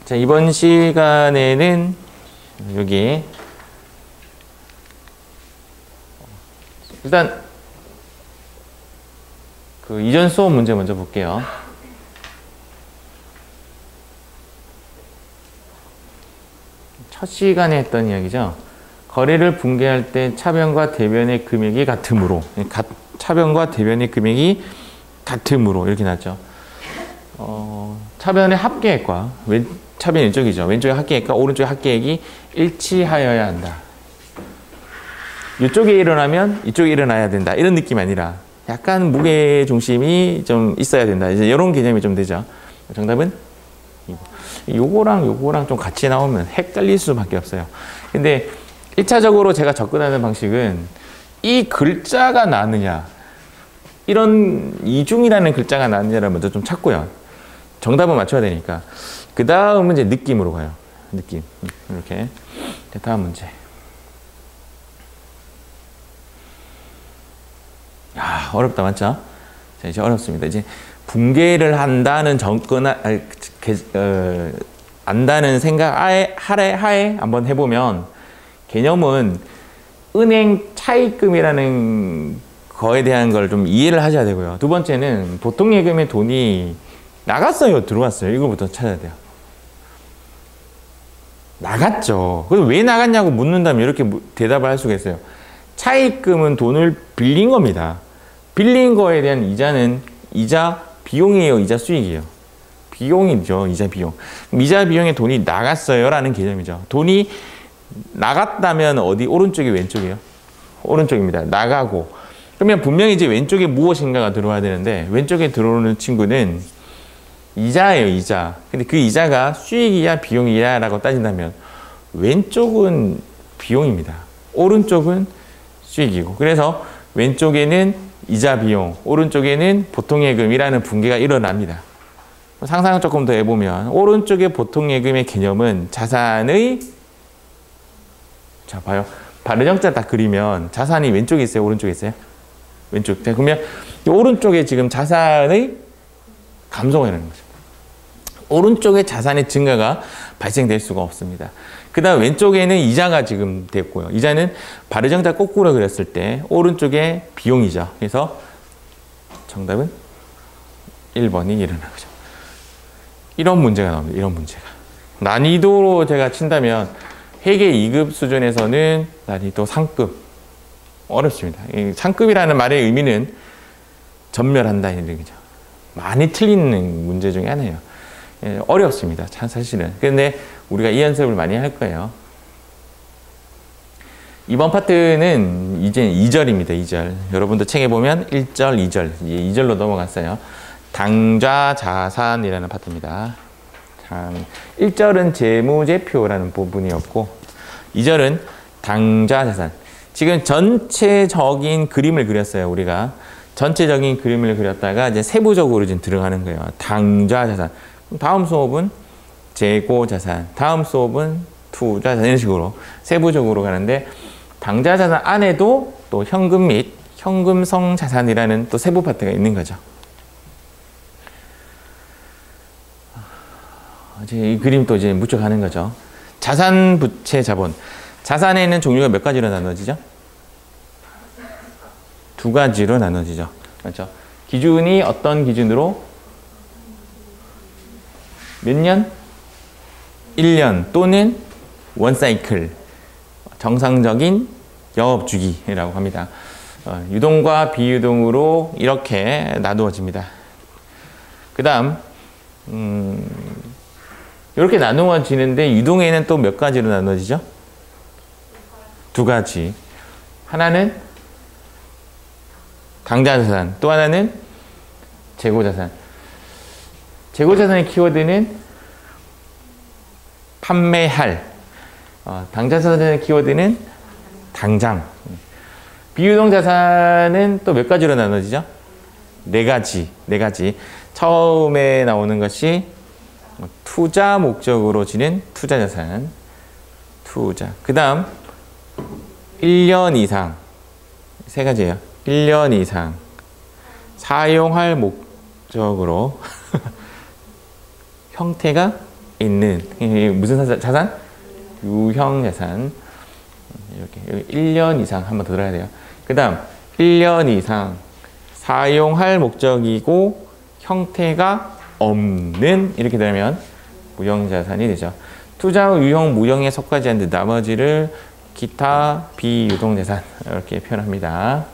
자, 이번 시간에는 여기 일단 그 이전 수업 문제 먼저 볼게요. 첫 시간에 했던 이야기죠. 거래를 붕괴할 때 차변과 대변의 금액이 같으므로, 차변과 대변의 금액이 같으므로 이렇게 나왔죠. 차변의 합계액과 차변 왼쪽이죠. 왼쪽의 합계액과 오른쪽의 합계액이 일치하여야 한다. 이쪽에 일어나면 이쪽에 일어나야 된다. 이런 느낌이 아니라 약간 무게 중심이 좀 있어야 된다. 이제 이런 개념이 좀 되죠. 정답은 요거랑 좀 같이 나오면 헷갈릴 수밖에 없어요. 근데 1차적으로 제가 접근하는 방식은 이 글자가 나느냐, 이런 이중이라는 글자가 나느냐를 먼저 좀 찾고요. 정답은 맞춰야 되니까. 그 다음은 이제 느낌으로 가요. 느낌. 이렇게. 다음 문제. 야, 어렵다, 맞죠? 자, 이제 어렵습니다. 이제 붕괴를 한다는 안다는 생각 하에 한번 해보면 개념은 은행 차입금이라는 거에 대한 걸 좀 이해를 하셔야 되고요. 두 번째는 보통 예금의 돈이 나갔어요, 들어왔어요? 이거부터 찾아야 돼요. 나갔죠. 그럼 왜 나갔냐고 묻는다면 이렇게 대답을 할 수가 있어요. 차입금은 돈을 빌린 겁니다. 빌린 거에 대한 이자는 이자 비용이에요, 이자 수익이에요? 비용이죠, 이자 비용. 이자 비용에 돈이 나갔어요 라는 개념이죠. 돈이 나갔다면 어디? 오른쪽이 왼쪽이에요? 오른쪽입니다. 나가고. 그러면 분명히 이제 왼쪽에 무엇인가가 들어와야 되는데 왼쪽에 들어오는 친구는 이자예요, 이자. 근데 그 이자가 수익이야, 비용이야 라고 따진다면 왼쪽은 비용입니다. 오른쪽은 수익이고. 그래서 왼쪽에는 이자 비용, 오른쪽에는 보통예금이라는 붕괴가 일어납니다. 상상을 조금 더 해보면 오른쪽의 보통예금의 개념은 자산의, 자 봐요. 바르정자 딱 그리면 자산이 왼쪽에 있어요, 오른쪽에 있어요? 왼쪽. 자, 그러면 오른쪽에 지금 자산의 감소가 일어나는 거죠. 오른쪽에 자산의 증가가 발생될 수가 없습니다. 그 다음 왼쪽에는 이자가 지금 됐고요. 이자는 바르정자 거꾸로 그렸을 때 오른쪽에 비용이죠. 그래서 정답은 1번이 일어나는 거죠. 이런 문제가 나옵니다. 이런 문제가. 난이도로 제가 친다면 회계 2급 수준에서는 난이도 상급. 어렵습니다. 이 상급이라는 말의 의미는 전멸한다 이런 얘기죠. 많이 틀리는 문제 중에 하나예요. 예, 어렵습니다. 사실은. 근데 우리가 이 연습을 많이 할 거예요. 이번 파트는 이제 2절입니다. 2절. 여러분도 책에 보면 1절, 2절. 2절로 넘어갔어요. 당좌 자산이라는 파트입니다. 1절은 재무제표라는 부분이었고 2절은 당좌 자산. 지금 전체적인 그림을 그렸어요. 우리가 전체적인 그림을 그렸다가 이제 세부적으로 지금 들어가는 거예요. 당좌 자산. 다음 수업은 재고 자산, 다음 수업은 투자 자산, 이런 식으로 세부적으로 가는데 당좌 자산 안에도 또 현금 및 현금성 자산이라는 또 세부 파트가 있는 거죠. 이제 이 그림 또 이제 묵혀가는 거죠. 자산, 부채, 자본. 자산에는 종류가 몇 가지로 나눠지죠? 두 가지로 나눠지죠. 그렇죠? 기준이 어떤 기준으로? 몇 년? 1년 또는 원사이클. 정상적인 영업주기라고 합니다. 유동과 비유동으로 이렇게 나누어집니다. 그 다음 이렇게 나누어지는데 유동에는 또 몇 가지로 나눠지죠? 두 가지. 하나는 당좌자산, 또 하나는 재고자산. 재고자산의 키워드는 판매할. 당좌자산의 키워드는 당장. 비유동자산은 또 몇 가지로 나눠지죠? 네 가지. 처음에 나오는 것이 투자 목적으로 지는 투자자산. 투자. 그 다음 1년 이상. 세 가지예요. 1년 이상. 사용할 목적으로 형태가 있는 무슨 자산? 유형 자산. 이렇게 1년 이상 한 번 더 들어야 돼요. 그 다음 1년 이상 사용할 목적이고 형태가 없는 이렇게 되면 무형자산이 되죠. 투자 후 유형 무형에 속하지 않는 나머지를 기타 비유동자산 이렇게 표현합니다.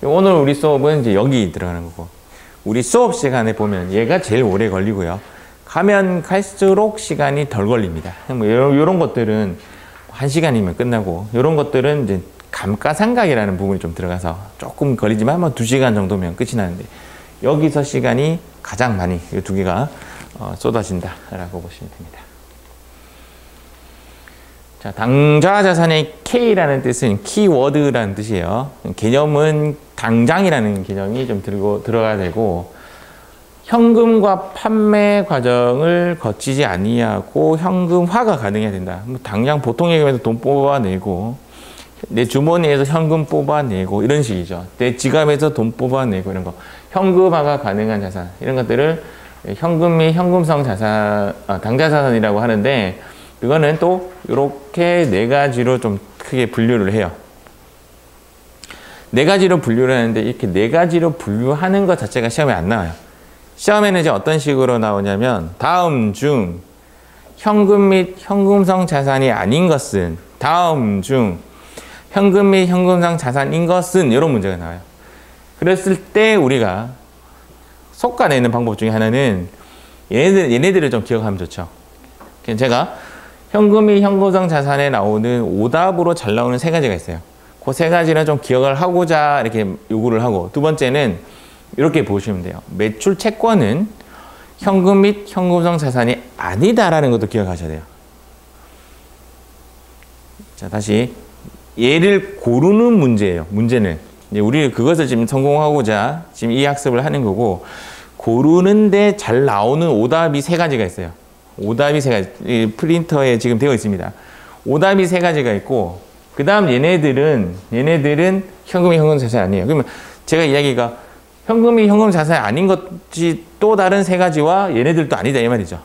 오늘 우리 수업은 이제 여기 들어가는 거고, 우리 수업 시간에 보면 얘가 제일 오래 걸리고요. 가면 갈수록 시간이 덜 걸립니다. 뭐 이런 것들은 1시간이면 끝나고, 이런 것들은 이제 감가상각이라는 부분이 좀 들어가서 조금 걸리지만 뭐 2시간 정도면 끝이 나는데, 여기서 시간이 가장 많이 이 두 개가 쏟아진다라고 보시면 됩니다. 자, 당좌 자산의 K라는 뜻은 키워드라는 뜻이에요. 개념은 당장이라는 개념이 좀 들어가야 되고, 현금과 판매 과정을 거치지 아니하고 현금화가 가능해야 된다. 뭐 당장 보통 예금에서 돈 뽑아내고, 내 주머니에서 현금 뽑아내고 이런 식이죠. 내 지갑에서 돈 뽑아내고 이런 거, 현금화가 가능한 자산, 이런 것들을 현금 및 현금성 자산, 당좌 자산이라고 하는데, 그거는 또 이렇게 네 가지로 좀 크게 분류를 해요. 네 가지로 분류를 하는데, 이렇게 네 가지로 분류하는 것 자체가 시험에 안 나와요. 시험에는 이제 어떤 식으로 나오냐면, 다음 중 현금 및 현금성 자산이 아닌 것은, 다음 중 현금 및 현금성 자산인 것은, 이런 문제가 나와요. 그랬을 때 우리가 솎아내는 방법 중에 하나는 얘네들을 좀 기억하면 좋죠. 제가 현금 및 현금성 자산에 나오는 오답으로 잘 나오는 세 가지가 있어요. 그 세 가지는 좀 기억을 하고자 이렇게 요구를 하고, 두 번째는 이렇게 보시면 돼요. 매출 채권은 현금 및 현금성 자산이 아니다라는 것도 기억하셔야 돼요. 자, 다시 얘를 고르는 문제예요. 문제는 우리 그것을 지금 성공하고자 지금 이 학습을 하는 거고, 고르는데 잘 나오는 오답이 세 가지가 있어요. 오답이 세 가지, 프린터에 지금 되어 있습니다. 오답이 세 가지가 있고, 그 다음 얘네들은 현금이 현금 자산이 아니에요. 그러면 제가 이야기가 현금이 현금 자산이 아닌 것이 또 다른 세 가지와 얘네들도 아니다 이 말이죠.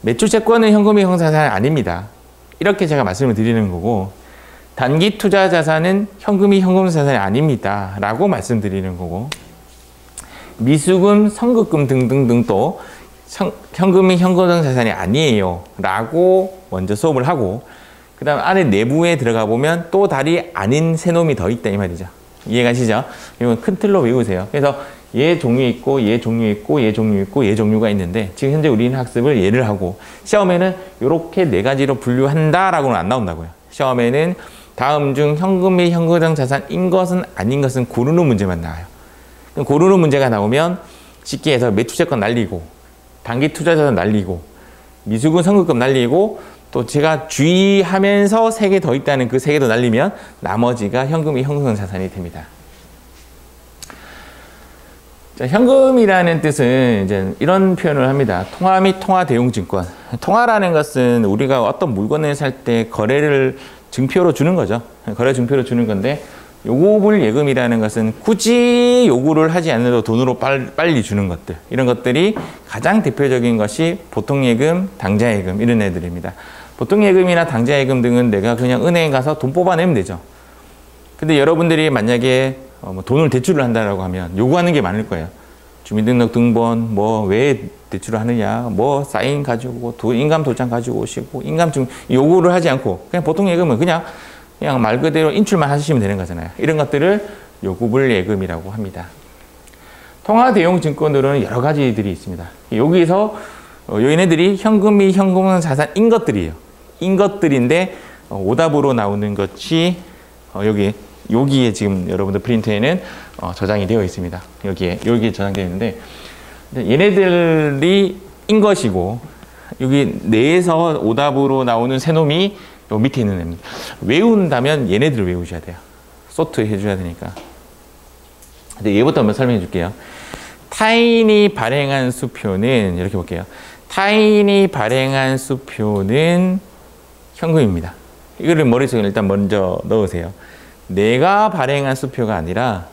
매출 채권은 현금이 현금 자산이 아닙니다. 이렇게 제가 말씀을 드리는 거고, 단기 투자 자산은 현금이 현금 자산이 아닙니다 라고 말씀드리는 거고, 미수금, 선급금 등등등 또 현금이 현금성 자산이 아니에요 라고 먼저 수업을 하고, 그 다음 안에 내부에 들어가 보면 또 다리 아닌 세 놈이 더 있다 이 말이죠. 이해가시죠? 이건 큰 틀로 외우세요. 그래서 얘 종류 있고, 얘 종류 있고, 얘 종류 있고, 얘 종류가 있는데, 지금 현재 우리는 학습을 얘를 하고, 시험에는 이렇게 네 가지로 분류한다라고는 안 나온다고요. 시험에는 다음 중 현금 및 현금성 자산인 것은 아닌 것은 고르는 문제만 나와요. 고르는 문제가 나오면 쉽게 해서 매출채권 날리고, 단기 투자자산 날리고, 미수금 선급금 날리고, 또 제가 주의하면서 세 개 더 있다는 그 세 개도 날리면 나머지가 현금이 현금성 자산이 됩니다. 자, 현금이라는 뜻은 이제 이런 표현을 합니다. 통화 및 통화 대용 증권. 통화라는 것은 우리가 어떤 물건을 살 때 거래를 증표로 주는 거죠. 거래 증표로 주는 건데, 요구불 예금이라는 것은 굳이 요구를 하지 않아도 돈으로 빨리 주는 것들, 이런 것들이 가장 대표적인 것이 보통예금, 당좌예금 이런 애들입니다. 보통예금이나 당좌예금 등은 내가 그냥 은행에 가서 돈 뽑아내면 되죠. 근데 여러분들이 만약에 돈을 대출을 한다라고 하면 요구하는 게 많을 거예요. 주민등록 등본, 뭐 왜 대출을 하느냐, 뭐 사인 가지고 인감 도장 가지고 오시고, 인감증 요구를 하지 않고 그냥 보통예금은 그냥 말 그대로 인출만 하시면 되는 거잖아요. 이런 것들을 요구불 예금이라고 합니다. 통화 대용 증권으로는 여러 가지들이 있습니다. 여기서 얘네들이 현금 및 현금 자산인 것들이에요. 인 것들인데 오답으로 나오는 것이 여기에 지금 여러분들 프린트에는 저장이 되어 있습니다. 여기에 저장되어 있는데, 얘네들이 인 것이고, 여기 내에서 오답으로 나오는 세 놈이 요 밑에 있는 애입니다. 외운다면 얘네들을 외우셔야 돼요. 소트 해줘야 되니까. 근데 얘부터 한번 설명해 줄게요. 타인이 발행한 수표는, 이렇게 볼게요. 타인이 발행한 수표는 현금입니다. 이거를 머릿속에 일단 먼저 넣으세요. 내가 발행한 수표가 아니라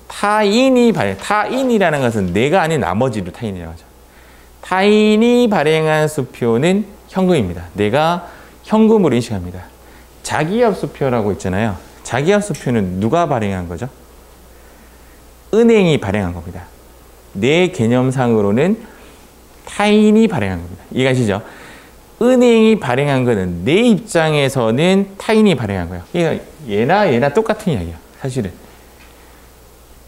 타인이라는 것은 내가 아닌 나머지를 타인이라고 하죠. 타인이 발행한 수표는 현금입니다. 내가 현금으로 인식합니다. 자기업 수표라고 있잖아요. 자기업 수표는 누가 발행한 거죠? 은행이 발행한 겁니다. 내 개념상으로는 타인이 발행한 겁니다. 이해가시죠? 은행이 발행한 거는 내 입장에서는 타인이 발행한 거예요. 그러니까 얘나 똑같은 이야기야, 사실은.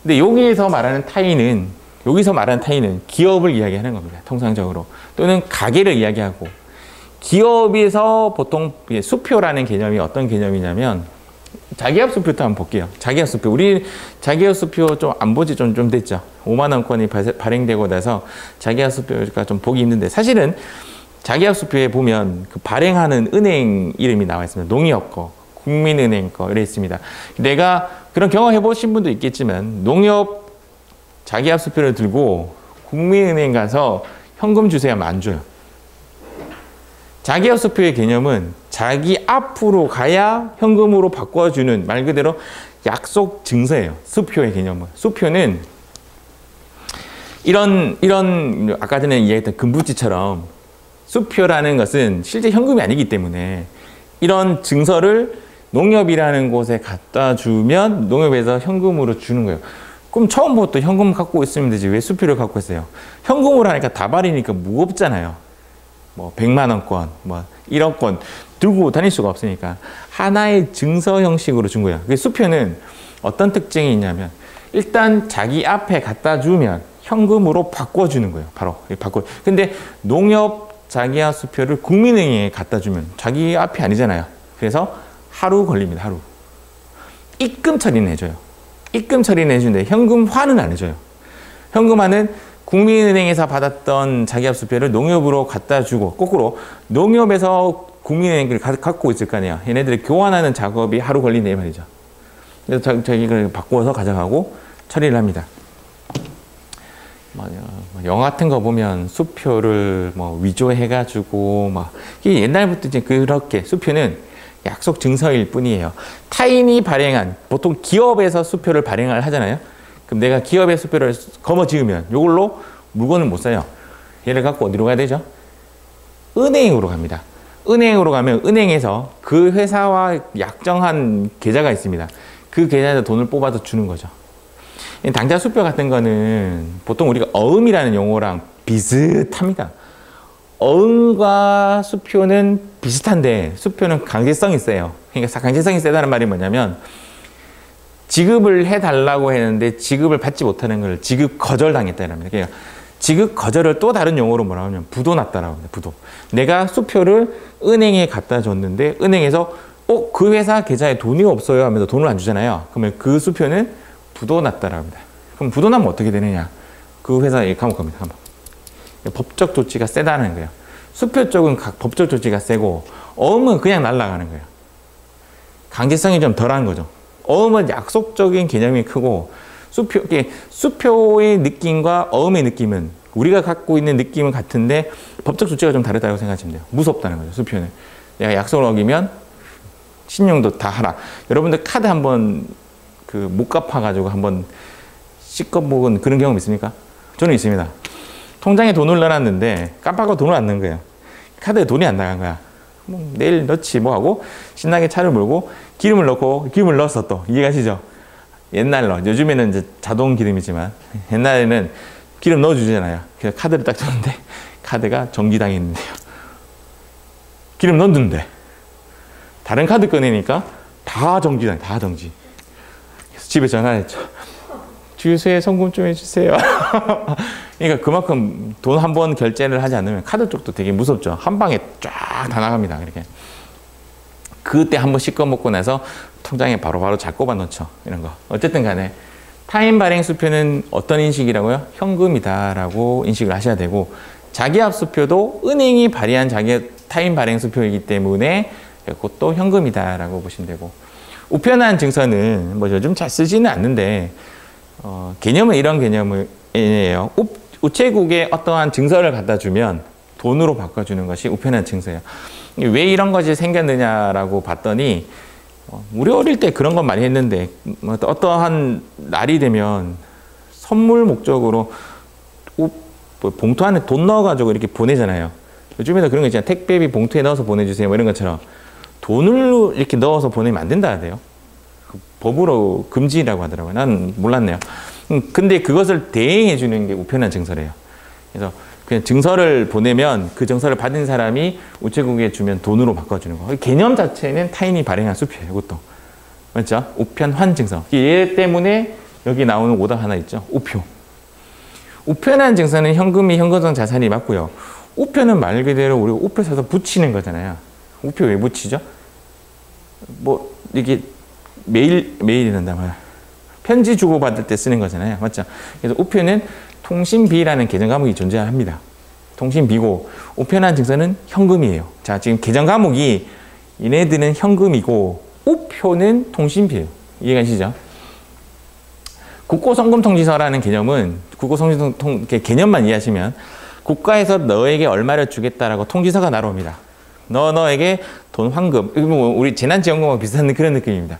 근데 여기서 말하는 타인은 기업을 이야기하는 겁니다. 통상적으로. 또는 가게를 이야기하고, 기업에서 보통 수표라는 개념이 어떤 개념이냐면, 자기업 수표도 한번 볼게요. 자기업 수표. 우리 자기업 수표 좀 안 보지 좀 됐죠. 5만 원권이 발행되고 나서 자기업 수표가 좀 보기 힘든데, 사실은 자기업 수표에 보면 그 발행하는 은행 이름이 나와 있습니다. 농협 거, 국민은행 거 이래 있습니다. 내가 그런 경험 해보신 분도 있겠지만, 농협 자기업 수표를 들고 국민은행 가서 현금 주세요 하면 안 줘요. 자기업 수표의 개념은 자기 앞으로 가야 현금으로 바꿔주는, 말 그대로 약속 증서예요. 수표의 개념은. 수표는 이런 아까 전에 이야기했던 금부지처럼 수표라는 것은 실제 현금이 아니기 때문에 이런 증서를 농협이라는 곳에 갖다 주면 농협에서 현금으로 주는 거예요. 그럼 처음부터 현금 갖고 있으면 되지 왜 수표를 갖고 있어요? 현금으로 하니까 다발이니까 무겁잖아요. 뭐 100만 원권, 뭐 1억권 들고 다닐 수가 없으니까 하나의 증서 형식으로 준 거예요. 그 수표는 어떤 특징이 있냐면, 일단 자기 앞에 갖다 주면 현금으로 바꿔주는 거예요. 바로 근데 농협 자기야 수표를 국민은행에 갖다 주면 자기 앞이 아니잖아요. 그래서 하루 걸립니다. 하루. 입금 처리는 해줘요. 입금 처리는 해주는데 현금화는 안 해줘요. 현금화는 국민은행에서 받았던 자기업 수표를 농협으로 갖다 주고, 거꾸로 농협에서 국민은행을 갖고 있을 거 아니에요. 얘네들이 교환하는 작업이 하루 걸린다 이 말이죠. 그래서 저희를 바꿔서 가져가고 처리를 합니다. 영화 같은 거 보면 수표를 위조해가지고 옛날부터 이제 그렇게 수표는 약속 증서일 뿐이에요. 타인이 발행한, 보통 기업에서 수표를 발행을 하잖아요. 그럼 내가 기업의 수표를 거머쥐으면 이걸로 물건을 못 사요. 얘를 갖고 어디로 가야 되죠? 은행으로 갑니다. 은행으로 가면 은행에서 그 회사와 약정한 계좌가 있습니다. 그 계좌에서 돈을 뽑아서 주는 거죠. 당좌 수표 같은 거는 보통 우리가 어음이라는 용어랑 비슷합니다. 어음과 수표는 비슷한데 수표는 강제성이 세요. 그러니까 강제성이 세다는 말이 뭐냐면, 지급을 해달라고 했는데 지급을 받지 못하는 걸 지급 거절당했다는 겁니다. 그러니까 지급 거절을 또 다른 용어로 뭐라고 하면 부도났다라고 합니다. 부도. 내가 수표를 은행에 갖다 줬는데 은행에서 그 회사 계좌에 돈이 없어요 하면서 돈을 안 주잖아요. 그러면 그 수표는 부도났다라고 합니다. 그럼 부도나면 어떻게 되느냐? 그 회사에 감옥 갑니다. 감옥. 법적 조치가 세다는 거예요. 수표 쪽은 법적 조치가 세고 어음은 그냥 날아가는 거예요. 강제성이 좀 덜한 거죠. 어음은 약속적인 개념이 크고 수표의 느낌과 어음의 느낌은 우리가 갖고 있는 느낌은 같은데 법적 조치가 좀 다르다고 생각하시면 돼요. 무섭다는 거죠. 수표는. 내가 약속을 어기면 신용도 다 하라. 여러분들 카드 한번 못 갚아가지고 한번 씻어먹은 그런 경험 있습니까? 저는 있습니다. 통장에 돈을 넣어놨는데 깜빡하고 돈을 안 넣은 거예요. 카드에 돈이 안 나간 거야. 내일 넣지 뭐 하고 신나게 차를 몰고 기름을 넣었어 또. 이해가시죠? 옛날로. 요즘에는 이제 자동 기름이지만 옛날에는 기름 넣어주잖아요. 그래서 카드를 딱 줬는데 카드가 정지당해 있는데요. 기름 넣었는데 다른 카드 꺼내니까 다 정지당해. 다 정지. 그래서 집에 전화했죠. 주유소에 송금 좀 해주세요. 그러니까 그만큼 돈 한 번 결제를 하지 않으면 카드 쪽도 되게 무섭죠. 한 방에 쫙 다 나갑니다. 이렇게. 그때 한번 씻고 먹고 나서 통장에 바로바로 잘 꼽아 넣죠. 이런 거. 어쨌든 간에 타인 발행 수표는 어떤 인식이라고요? 현금이다라고 인식을 하셔야 되고, 자기압 수표도 은행이 발행한 타인 발행 수표이기 때문에 그것도 현금이다라고 보시면 되고, 우편한 증서는 요즘 잘 쓰지는 않는데 개념은 이런 개념이에요. 우체국에 어떠한 증서를 갖다 주면 돈으로 바꿔주는 것이 우편한 증서예요. 왜 이런 것이 생겼느냐라고 봤더니 우리 어릴 때 그런 건 많이 했는데 뭐 어떠한 날이 되면 선물 목적으로 봉투 안에 돈 넣어가지고 이렇게 보내잖아요. 요즘에도 그런 거 있잖아요. 택배비 봉투에 넣어서 보내주세요. 뭐 이런 것처럼 돈을 이렇게 넣어서 보내면 안 된다 하대요. 법으로 금지라고 하더라고요. 난 몰랐네요. 근데 그것을 대행해 주는 게 우편한 증서래요. 그래서 그냥 증서를 보내면 그 증서를 받은 사람이 우체국에 주면 돈으로 바꿔주는 거. 개념 자체는 타인이 발행한 수표예요. 이것도. 맞죠? 우편환 증서. 얘 때문에 여기 나오는 오답 하나 있죠. 우표. 우편한 증서는 현금이 현금성 자산이 맞고요. 우표는 말 그대로 우리가 우표 사서 붙이는 거잖아요. 우표 왜 붙이죠? 뭐 이게 메일이란다 말이야. 편지 주고받을 때 쓰는 거잖아요. 맞죠? 그래서 우표는 통신비라는 계정 과목이 존재합니다. 통신비고 우편한 증서는 현금이에요. 자, 지금 계정 과목이 얘네들은 현금이고 우표는 통신비예요. 이해가시죠? 국고성금통지서라는 개념은 국고성금 개념만 이해하시면 국가에서 너에게 얼마를 주겠다라고 통지서가 날아옵니다. 너에게 돈 환급, 우리 재난지원금하고 비슷한 그런 느낌입니다.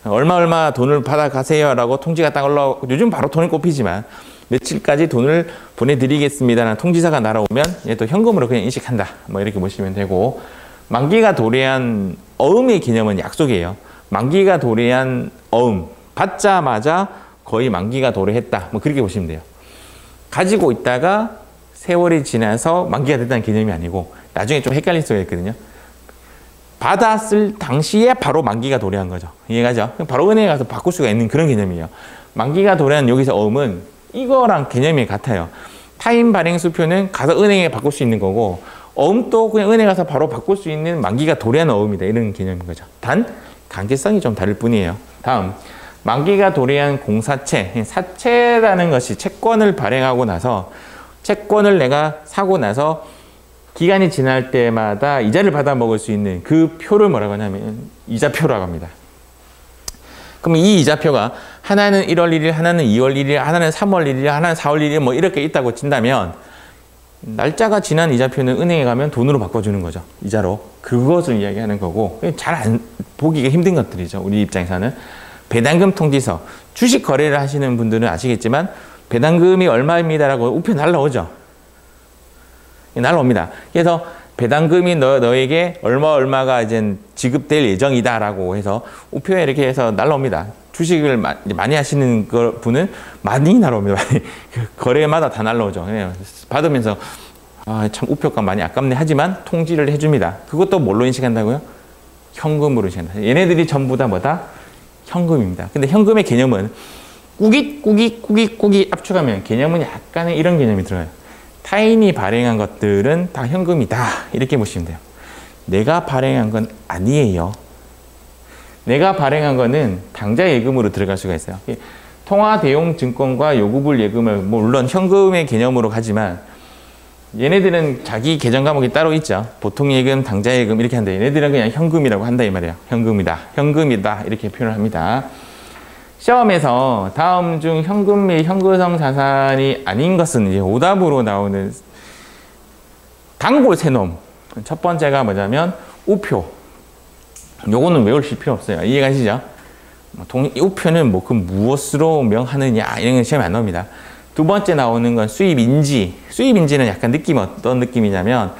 얼마 돈을 받아가세요라고 통지가 딱 올라오고 요즘 바로 돈이 꼽히지만 며칠까지 돈을 보내드리겠습니다라는 통지서가 날아오면 얘도 현금으로 그냥 인식한다. 뭐 이렇게 보시면 되고 만기가 도래한 어음의 개념은 약속이에요. 만기가 도래한 어음 받자마자 거의 만기가 도래했다. 뭐 그렇게 보시면 돼요. 가지고 있다가 세월이 지나서 만기가 됐다는 개념이 아니고 나중에 좀 헷갈릴 수가 있거든요. 받았을 당시에 바로 만기가 도래한 거죠. 이해가죠? 바로 은행에 가서 바꿀 수가 있는 그런 개념이에요. 만기가 도래한 여기서 어음은 이거랑 개념이 같아요. 타인 발행 수표는 가서 은행에 바꿀 수 있는 거고 어음도 그냥 은행에 가서 바로 바꿀 수 있는 만기가 도래한 어음이다. 이런 개념인 거죠. 단 관계성이 좀 다를 뿐이에요. 다음 만기가 도래한 공사채, 사채라는 것이 채권을 발행하고 나서 채권을 내가 사고 나서 기간이 지날 때마다 이자를 받아 먹을 수 있는 그 표를 뭐라고 하냐면 이자표라고 합니다. 그럼 이 이자표가 하나는 1월 1일, 하나는 2월 1일, 하나는 3월 1일, 하나는 4월 1일 뭐 이렇게 있다고 친다면 날짜가 지난 이자표는 은행에 가면 돈으로 바꿔주는 거죠. 이자로. 그것을 이야기하는 거고 잘 보기가 힘든 것들이죠. 우리 입장에서는. 배당금 통지서. 주식 거래를 하시는 분들은 아시겠지만 배당금이 얼마입니다라고 우표 날라오죠. 날라옵니다. 그래서 배당금이 너에게 얼마가 이제 지급될 예정이다라고 해서 우표에 이렇게 해서 날라옵니다. 주식을 많이 하시는 분은 많이 날라옵니다. 거래마다 다 날라오죠. 받으면서 참 우표가 많이 아깝네 하지만 통지를 해줍니다. 그것도 뭘로 인식한다고요? 현금으로 인식한다. 얘네들이 전부 다 뭐다? 현금입니다. 근데 현금의 개념은 꾸깃 압축하면 개념은 약간의 이런 개념이 들어요. 타인이 발행한 것들은 다 현금이다. 이렇게 보시면 돼요. 내가 발행한 건 아니에요. 내가 발행한 거는 당좌 예금으로 들어갈 수가 있어요. 통화 대용 증권과 요구불 예금을 물론 현금의 개념으로 가지만 얘네들은 자기 계정 과목이 따로 있죠. 보통 예금, 당좌 예금 이렇게 하는데 얘네들은 그냥 현금이라고 한다 이 말이에요. 현금이다 이렇게 표현을 합니다. 시험에서 다음 중 현금 및 현금성 자산이 아닌 것은 이제 오답으로 나오는 단골 세놈. 첫 번째가 뭐냐면 우표. 요거는 외우실 필요 없어요. 이해가시죠? 우표는 그 무엇으로 명하느냐 이런 건 시험에 안 나옵니다. 두 번째 나오는 건 수입인지. 수입인지는 약간 느낌 어떤 느낌이냐면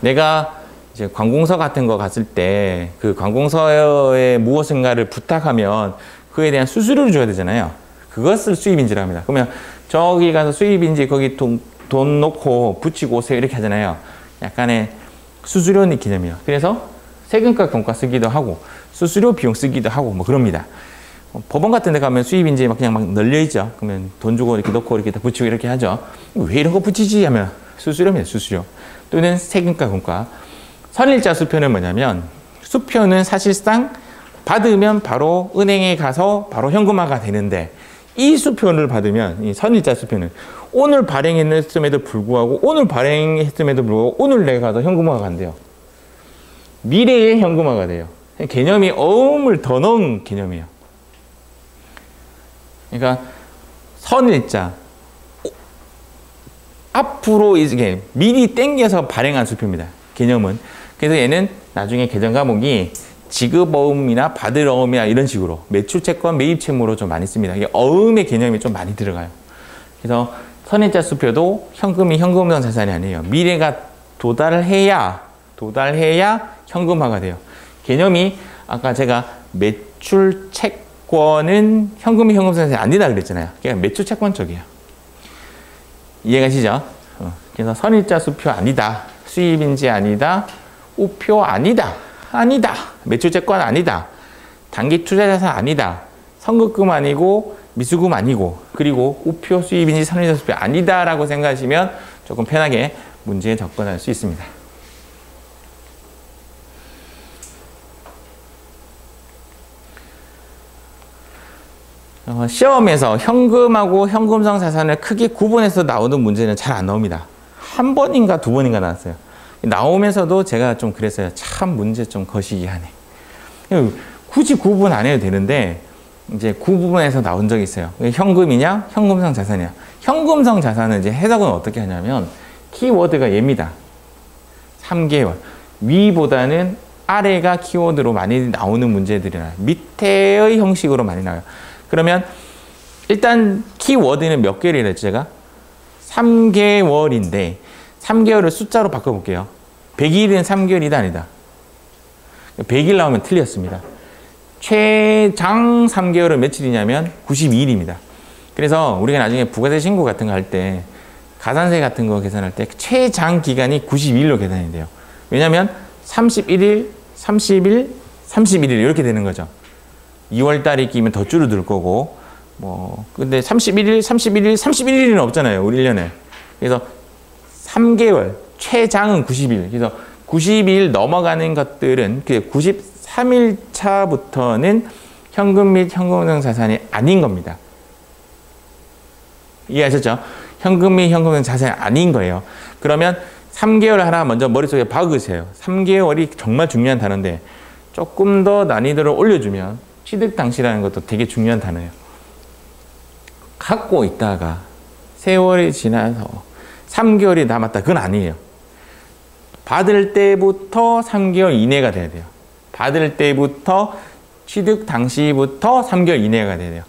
내가 이제 관공서 같은 거 갔을 때 그 관공서에 무엇인가를 부탁하면 그에 대한 수수료를 줘야 되잖아요. 그것을 수입인지라고 합니다. 그러면 저기 가서 수입인지 거기 돈 놓고 붙이고 오세요 이렇게 하잖아요. 약간의 수수료 개념이에요. 그래서 세금과 경과 쓰기도 하고 수수료 비용 쓰기도 하고 뭐 그럽니다. 법원 같은 데 가면 수입인지 그냥 막 널려 있죠. 그러면 돈 주고 이렇게 넣고 이렇게 붙이고 이렇게 하죠. 왜 이런 거 붙이지 하면 수수료입니다. 수수료. 또는 세금과 공과. 선일자 수표는 뭐냐면 수표는 사실상 받으면 바로 은행에 가서 바로 현금화가 되는데 이 수표를 받으면 이 선일자 수표는 오늘 발행했음에도 불구하고 오늘 내가 가서 현금화가 안 돼요. 미래에 현금화가 돼요. 개념이 어음을 더 넣은 개념이에요. 그러니까 선일자 앞으로 이게 미리 땡겨서 발행한 수표입니다. 개념은. 그래서 얘는 나중에 계정 과목이 지급어음이나 받을어음이나 이런 식으로 매출채권, 매입채무로 좀 많이 씁니다. 이게 어음의 개념이 좀 많이 들어가요. 그래서 선입자 수표도 현금이 현금성 자산이 아니에요. 미래가 도달해야 현금화가 돼요. 개념이 아까 제가 매출채권은 현금이 현금성 자산이 아니다 그랬잖아요. 그러니까 매출채권 쪽이에요. 이해가시죠? 그래서 선입자 수표 아니다. 수입인지 아니다. 우표 아니다. 매출채권 아니다. 단기 투자자산 아니다. 선급금 아니고 미수금 아니고 그리고 우표 수입인지 선입자 수표 아니다 라고 생각하시면 조금 편하게 문제에 접근할 수 있습니다. 시험에서 현금하고 현금성 자산을 크게 구분해서 나오는 문제는 잘 안 나옵니다. 한 번인가 두 번인가 나왔어요. 나오면서도 제가 좀 그랬어요. 참 문제 좀 거시기 하네. 굳이 구분 안 해도 되는데 이제 구분해서 나온 적이 있어요. 현금이냐 현금성 자산이냐. 현금성 자산은 이제 해석은 어떻게 하냐면 키워드가 얘입니다. 3개월. 위보다는 아래가 키워드로 많이 나오는 문제들이나 밑에의 형식으로 많이 나와요. 그러면 일단 키워드는 몇 개월이라 했죠 제가? 3개월인데 3개월을 숫자로 바꿔볼게요. 100일은 3개월이다 아니다. 100일 나오면 틀렸습니다. 최장 3개월은 며칠이냐면 92일입니다. 그래서 우리가 나중에 부가세 신고 같은 거 할 때 가산세 같은 거 계산할 때 최장 기간이 92일로 계산이 돼요. 왜냐하면 31일, 30일, 31일 이렇게 되는 거죠. 2월 달에 끼면 더 줄어들 거고 근데 31일, 31일, 31일은 없잖아요. 우리 1년에. 그래서 3개월, 최장은 90일. 그래서 90일 넘어가는 것들은 93일 차부터는 현금 및 현금성 자산이 아닌 겁니다. 이해하셨죠? 현금 및 현금성 자산이 아닌 거예요. 그러면 3개월 하나 먼저 머릿속에 박으세요. 3개월이 정말 중요한 단어인데 조금 더 난이도를 올려주면 취득 당시라는 것도 되게 중요한 단어예요. 갖고 있다가 세월이 지나서 3개월이 남았다. 그건 아니에요. 받을 때부터 3개월 이내가 돼야 돼요. 받을 때부터 취득 당시부터 3개월 이내가 돼야 돼요.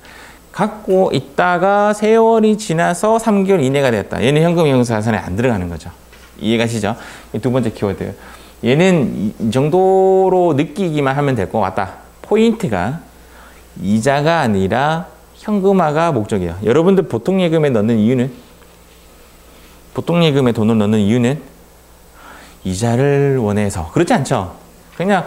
갖고 있다가 세월이 지나서 3개월 이내가 됐다. 얘는 현금 현금성 자산에 안 들어가는 거죠. 이해가시죠? 두 번째 키워드. 얘는 이 정도로 느끼기만 하면 될 것 같다. 포인트가 이자가 아니라 현금화가 목적이에요. 여러분들 보통예금에 넣는 이유는? 보통예금에 돈을 넣는 이유는 이자를 원해서. 그렇지 않죠? 그냥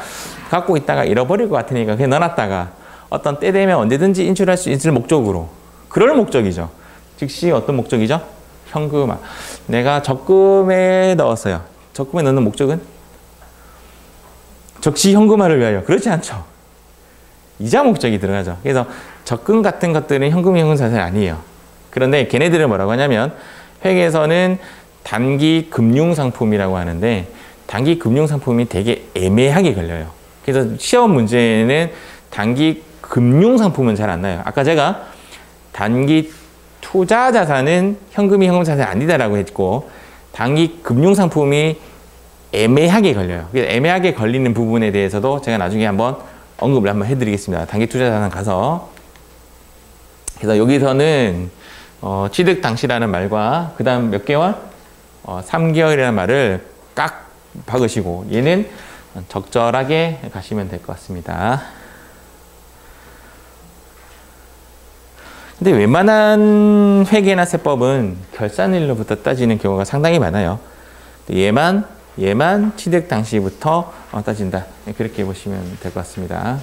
갖고 있다가 잃어버릴 것 같으니까 그냥 넣어놨다가 어떤 때 되면 언제든지 인출할 수 있을 목적으로. 그럴 목적이죠. 즉시 어떤 목적이죠? 현금화. 내가 적금에 넣었어요. 적금에 넣는 목적은? 적시 현금화를 위하여. 그렇지 않죠? 이자 목적이 들어가죠. 그래서 적금 같은 것들은 현금, 현금 자산이 아니에요. 그런데 걔네들은 뭐라고 하냐면 회계에서는 단기 금융상품이라고 하는데 단기 금융상품이 되게 애매하게 걸려요. 그래서 시험 문제는 단기 금융상품은 잘 안 나요. 아까 제가 단기 투자자산은 현금이 현금 자산이 아니다라고 했고 단기 금융상품이 애매하게 걸려요. 그래서 애매하게 걸리는 부분에 대해서도 제가 나중에 한번 언급을 한번 해드리겠습니다. 단기 투자자산 가서. 그래서 여기서는 취득 당시라는 말과 그 다음 몇 개월? 3개월이라는 말을 깍 박으시고 얘는 적절하게 가시면 될 것 같습니다. 근데 웬만한 회계나 세법은 결산일로부터 따지는 경우가 상당히 많아요. 얘만 취득 당시부터 따진다. 그렇게 보시면 될 것 같습니다.